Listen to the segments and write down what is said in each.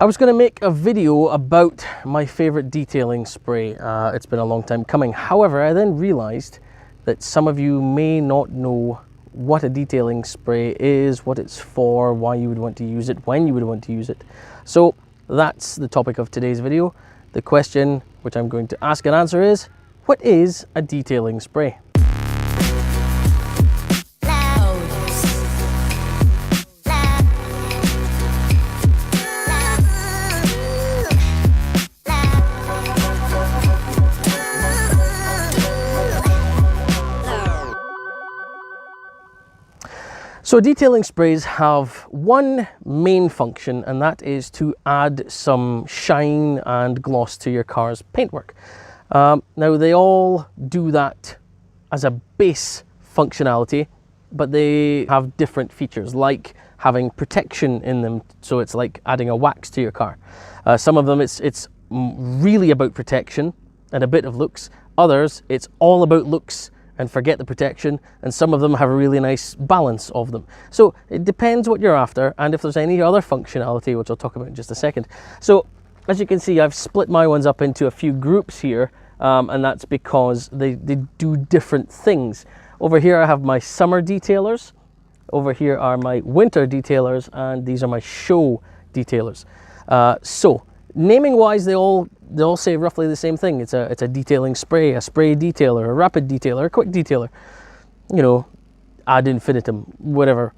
I was going to make a video about my favorite detailing spray. It's been a long time coming. However, I then realized that some of you may not know what a detailing spray is, what it's for, why you would want to use it, when you would want to use it. So that's the topic of today's video. The question which I'm going to ask and answer౦what is a detailing spray? So detailing sprays have one main function, and that is to add some shine and gloss to your car's paintwork. Now they all do that as a base functionality, but they have different features, like having protection in them. So it's like adding a wax to your car. Some of them it's really about protection and a bit of looks. Others it's all about looks and forget the protection, and some of them have a really nice balance of them. So it depends what you're after and if there's any other functionality, which I'll talk about in just a second. So as you can see, I've split my ones up into a few groups here, and that's because they do different things. Over here I have my summer detailers, over here are my winter detailers, and these are my show detailers. So naming wise, they all say roughly the same thing. It's a detailing spray, a spray detailer, a rapid detailer, a quick detailer, you know, ad infinitum, whatever.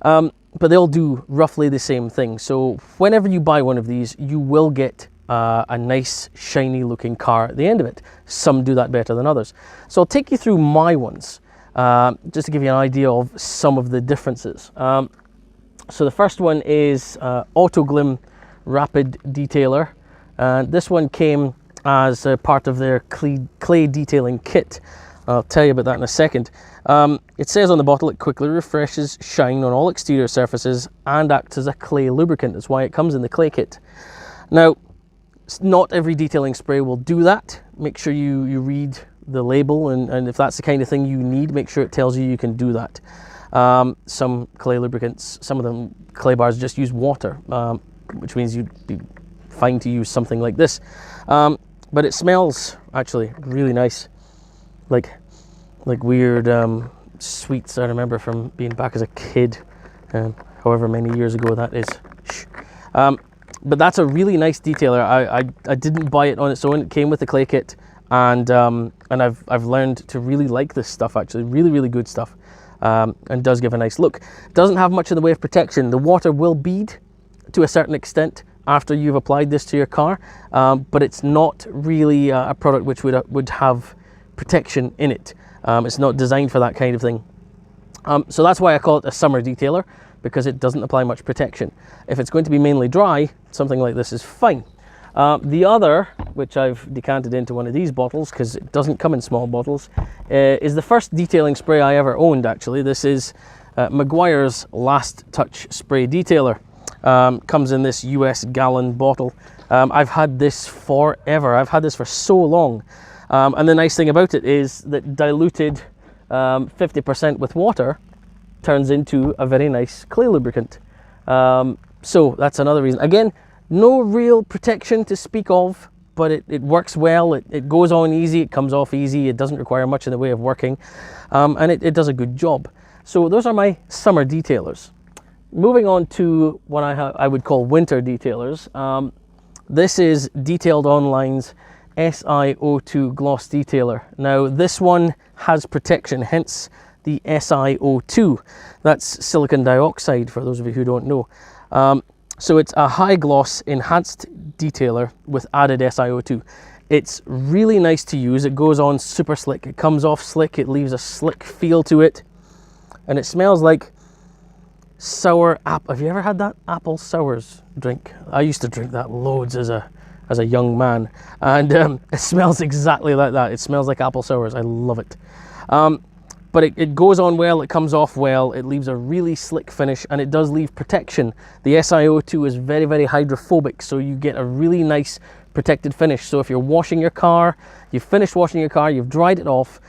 But they all do roughly the same thing. So whenever you buy one of these, you will get a nice shiny looking car at the end of it. Some do that better than others. So I'll take you through my ones, just to give you an idea of some of the differences. So the first one is Auto Glim Rapid Detailer, and this one came as a part of their clay detailing kit. I'll tell you about that in a second. It says on the bottle it quickly refreshes shine on all exterior surfaces and acts as a clay lubricant. That's why it comes in the clay kit. Now, not every detailing spray will do that. Make sure you read the label, and if that's the kind of thing you need, make sure it tells you can do that. Some clay lubricants, some of them clay bars just use water, which means you'd be fine to use something like this. But it smells actually really nice, like weird sweets I remember from being back as a kid, however many years ago that is. But that's a really nice detailer. I didn't buy it on its own. It came with the clay kit, and I've learned to really like this stuff, actually. Really good stuff, and does give a nice look. Doesn't have much in the way of protection. The water will bead to a certain extent after you've applied this to your car, but it's not really a product which would have protection in it. It's not designed for that kind of thing. So that's why I call it a summer detailer, because it doesn't apply much protection. If it's going to be mainly dry, something like this is fine. The other, which I've decanted into one of these bottles because it doesn't come in small bottles, is the first detailing spray I ever owned, actually. This is McGuires Last Touch Spray Detailer. Comes in this US gallon bottle. I've had this forever. I've had this for so long. And the nice thing about it is that diluted 50% with water turns into a very nice clay lubricant. So that's another reason. Again, no real protection to speak of, but it works well. It goes on easy, it comes off easy, it doesn't require much in the way of working, and it does a good job. So those are my summer detailers. Moving on to what I would call winter detailers. This is Detailed Online's SiO2 Gloss Detailer. Now this one has protection, hence the SiO2. That's silicon dioxide, for those of you who don't know. So it's a high gloss enhanced detailer with added SiO2. It's really nice to use. It goes on super slick. It comes off slick. It leaves a slick feel to it, and it smells like sour apple. Have you ever had that apple sours drink? I used to drink that loads as a young man, and it smells exactly like that. It smells like apple sours. I love it. But it goes on well, it comes off well, it leaves a really slick finish, and it does leave protection. The SiO2 is very hydrophobic, so you get a really nice protected finish. So if you're washing your car, you've finished washing your car, you've dried it off,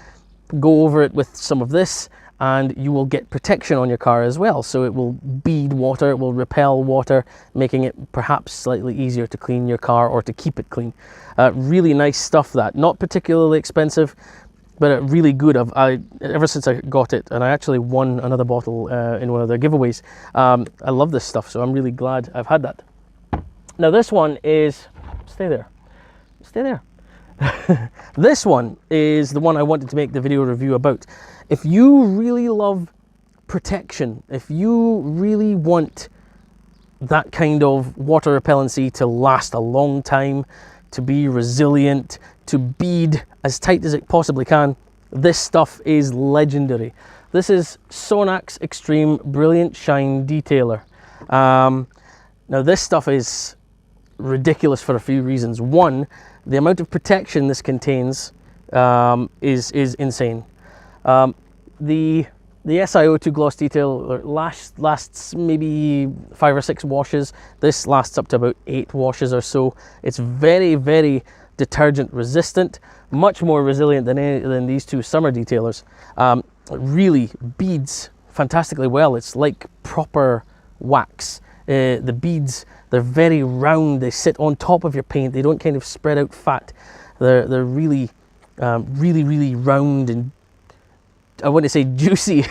go over it with some of this, and you will get protection on your car as well. So it will bead water, it will repel water, making it perhaps slightly easier to clean your car or to keep it clean. Really nice stuff, that. Not particularly expensive, but really good. Ever since I got it, and I actually won another bottle in one of their giveaways. I love this stuff, so I'm really glad I've had that. Now this one is, stay there. This one is the one I wanted to make the video review about. If you really love protection, if you really want that kind of water repellency to last a long time, to be resilient, to bead as tight as it possibly can, this stuff is legendary. This is Sonak's Extreme Brilliant Shine Detailer. Now this stuff is ridiculous for a few reasons. One, the amount of protection this contains is insane. The SiO2 gloss detail lasts maybe 5 or 6 washes. This lasts up to about 8 washes or so. It's very, very detergent resistant, much more resilient than these two summer detailers. It really beads fantastically well. It's like proper wax. The beads, they're very round, they sit on top of your paint, they don't kind of spread out fat. They're really, really round and, I want to say, juicy.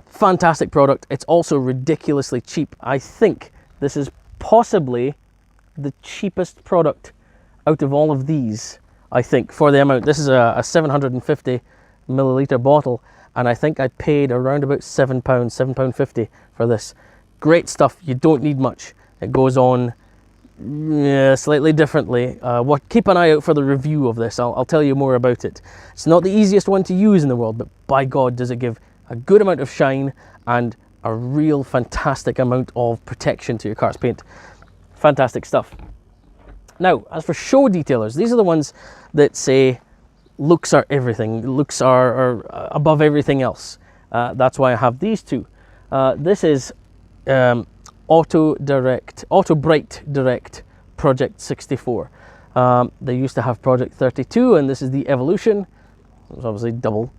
Fantastic product. It's also ridiculously cheap. I think this is possibly the cheapest product out of all of these, I think, for the amount. This is a 750 milliliter bottle, and I think I paid around about £7, £7.50 for this. Great stuff. You don't need much. It goes on slightly differently. Keep an eye out for the review of this. I'll tell you more about it. It's not the easiest one to use in the world, but by God does it give a good amount of shine and a real fantastic amount of protection to your car's paint. Fantastic stuff. Now, as for show detailers, these are the ones that say looks are everything. Looks are above everything else. That's why I have these two. This is Auto Bright Direct Project 64. They used to have Project 32, and this is the Evolution. It's obviously double.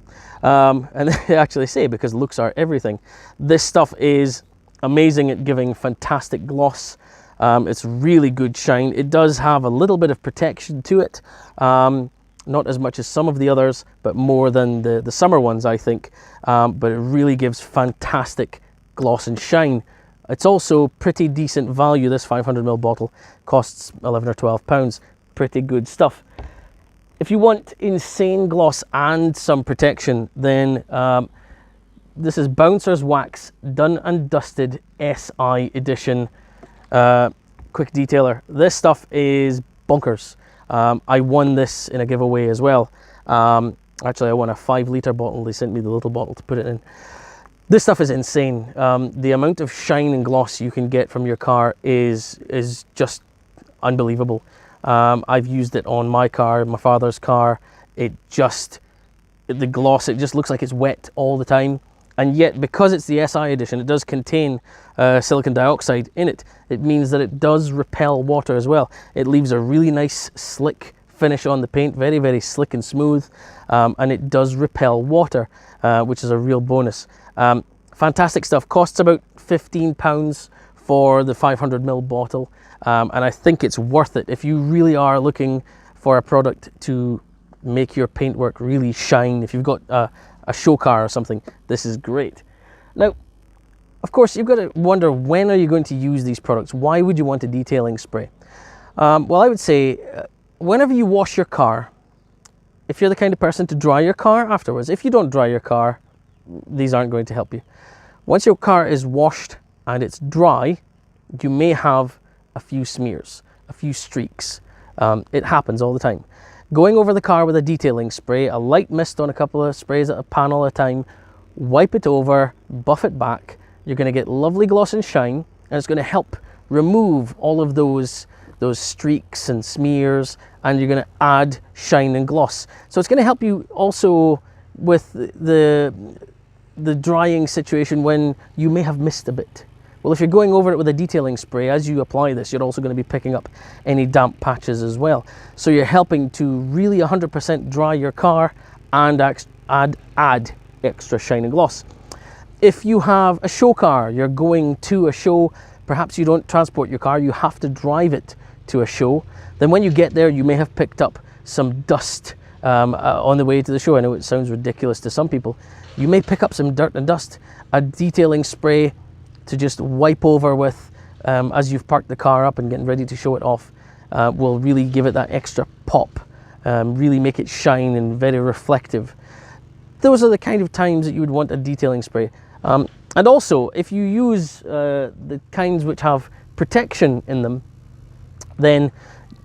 And they actually say, because looks are everything. This stuff is amazing at giving fantastic gloss. It's really good shine. It does have a little bit of protection to it. Not as much as some of the others, but more than the summer ones, I think. But it really gives fantastic gloss and shine. It's also pretty decent value. This 500ml bottle costs £11 or £12. Pretty good stuff. If you want insane gloss and some protection, then this is Bouncer's Wax Done and Dusted SI Edition Quick Detailer. This stuff is bonkers. I won this in a giveaway as well. Actually, I won a 5-litre bottle. They sent me the little bottle to put it in. This stuff is insane. The amount of shine and gloss you can get from your car is just unbelievable. I've used it on my car, my father's car. The gloss, it just looks like it's wet all the time. And yet, because it's the SI edition, it does contain silicon dioxide in it. It means that it does repel water as well. It leaves a really nice slick finish on the paint, very, very slick and smooth. And it does repel water, which is a real bonus. Fantastic stuff. Costs about £15 for the 500ml bottle. And I think it's worth it if you really are looking for a product to make your paintwork really shine. If you've got a show car or something, this is great. Now, of course, you've got to wonder, when are you going to use these products? Why would you want a detailing spray? Well, I would say whenever you wash your car, if you're the kind of person to dry your car afterwards, if you don't dry your car, these aren't going to help you. Once your car is washed and it's dry, you may have a few smears, a few streaks. It happens all the time. Going over the car with a detailing spray, a light mist on a couple of sprays at a panel at a time, wipe it over, buff it back. You're going to get lovely gloss and shine, and it's going to help remove all of those streaks and smears, and you're going to add shine and gloss. So it's going to help you also with the drying situation when you may have missed a bit. Well, if you're going over it with a detailing spray, as you apply this, you're also going to be picking up any damp patches as well. So you're helping to really 100% dry your car and add extra shine and gloss. If you have a show car, you're going to a show, perhaps you don't transport your car, you have to drive it to a show, then when you get there you may have picked up some dust on the way to the show. I know it sounds ridiculous to some people. You may pick up some dirt and dust. A detailing spray to just wipe over with as you've parked the car up and getting ready to show it off will really give it that extra pop, really make it shine and very reflective. Those are the kind of times that you would want a detailing spray. And also, if you use the kinds which have protection in them, then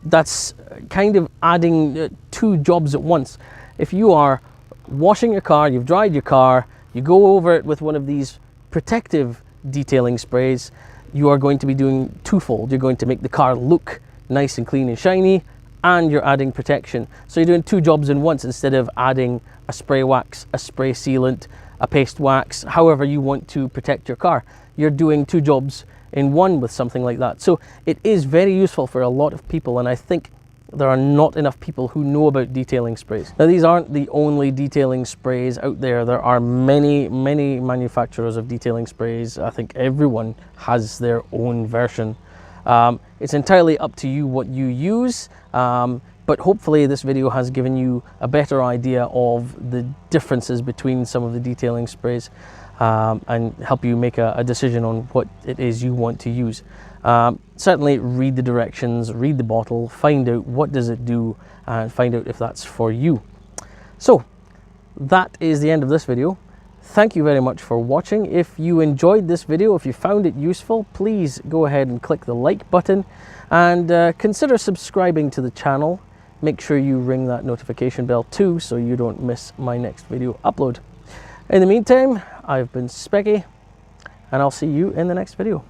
that's kind of adding two jobs at once. If you are washing your car, you've dried your car, you go over it with one of these protective detailing sprays, you are going to be doing twofold. You're going to make the car look nice and clean and shiny, and you're adding protection. So you're doing two jobs in once instead of adding a spray wax, a spray sealant, a paste wax, however you want to protect your car. You're doing two jobs in one with something like that. So it is very useful for a lot of people, and I think there are not enough people who know about detailing sprays. Now, these aren't the only detailing sprays out there. There are many manufacturers of detailing sprays. I think everyone has their own version. It's entirely up to you what you use, but hopefully this video has given you a better idea of the differences between some of the detailing sprays and help you make a decision on what it is you want to use. Certainly read the directions, read the bottle, find out what does it do, and find out if that's for you. So that is the end of this video. Thank you very much for watching. If you enjoyed this video, if you found it useful, please go ahead and click the like button and consider subscribing to the channel. Make sure you ring that notification bell too so you don't miss my next video upload. In the meantime, I've been Specky, and I'll see you in the next video.